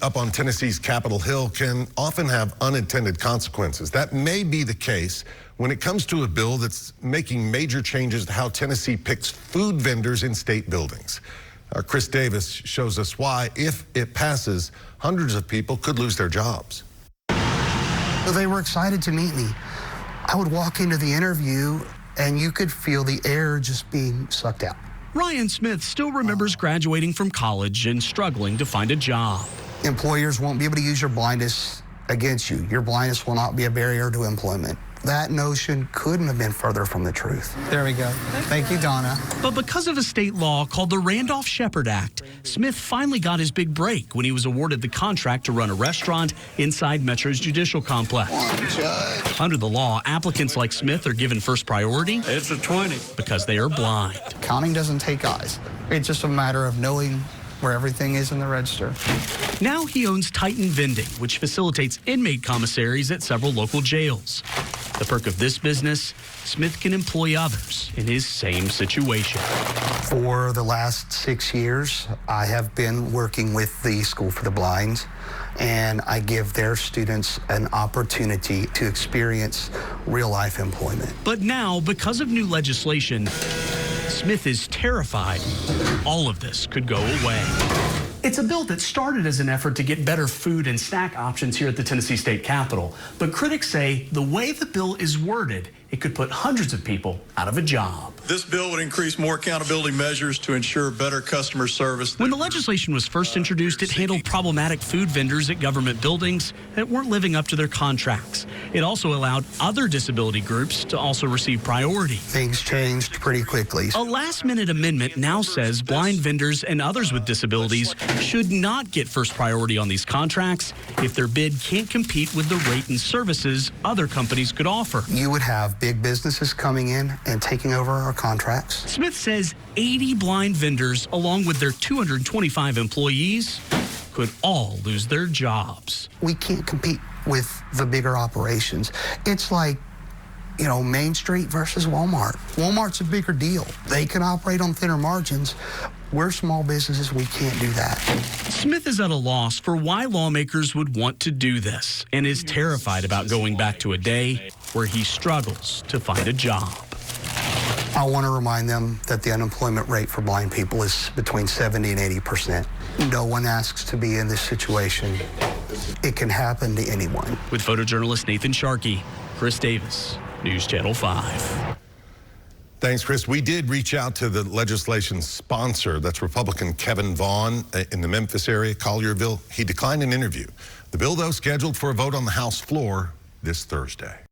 Up on Tennessee's Capitol Hill can often have unintended consequences. That may be the case when it comes to a bill that's making major changes to how Tennessee picks food vendors in state buildings. Chris Davis shows us why, if it passes, hundreds of people could lose their jobs. They were excited to meet me. I would walk into the interview and you could feel the air just being sucked out. Ryan Smith still remembers graduating from college and struggling to find a job. Employers won't be able to use your blindness against you. Your blindness will not be a barrier to employment. That notion couldn't have been further from the truth. There we go. Thank you, Donna. But because of a state law called the Randolph-Shepard Act, Smith finally got his big break when he was awarded the contract to run a restaurant inside Metro's judicial complex. Under the law, applicants like Smith are given first priority. It's a 20. Because they are blind. Counting doesn't take eyes. It's just a matter of knowing where everything is in the register. Now he owns Titan Vending, which facilitates inmate commissaries at several local jails. The perk of this business, Smith can employ others in his same situation. For the last 6 years, I have been working with the School for the Blind, and I give their students an opportunity to experience real-life employment. But now, because of new legislation, Smith is terrified all of this could go away. It's a bill that started as an effort to get better food and snack options here at the Tennessee State Capitol. But critics say the way the bill is worded, it could put hundreds of people out of a job. This bill would increase more accountability measures to ensure better customer service. When the legislation was first introduced, it handled problematic food vendors at government buildings that weren't living up to their contracts. It also allowed other disability groups to also receive priority. Things changed pretty quickly. A last-minute amendment now says blind vendors and others with disabilities should not get first priority on these contracts if their bid can't compete with the rate and services other companies could offer. You would have big businesses coming in and taking over our contracts. Smith says 80 blind vendors, along with their 225 employees, could all lose their jobs. We can't compete with the bigger operations. It's like, you know, Main Street versus Walmart. Walmart's a bigger deal. They can operate on thinner margins. We're small businesses, we can't do that. Smith is at a loss for why lawmakers would want to do this and is terrified about going back to a day where he struggles to find a job. I want to remind them that the unemployment rate for blind people is between 70 and 80%. No one asks to be in this situation. It can happen to anyone. With photojournalist Nathan Sharkey, Chris Davis, News Channel 5. Thanks, Chris. We did reach out to the legislation's sponsor. That's Republican Kevin Vaughn in the Memphis area, Collierville. He declined an interview. The bill, though, scheduled for a vote on the House floor this Thursday.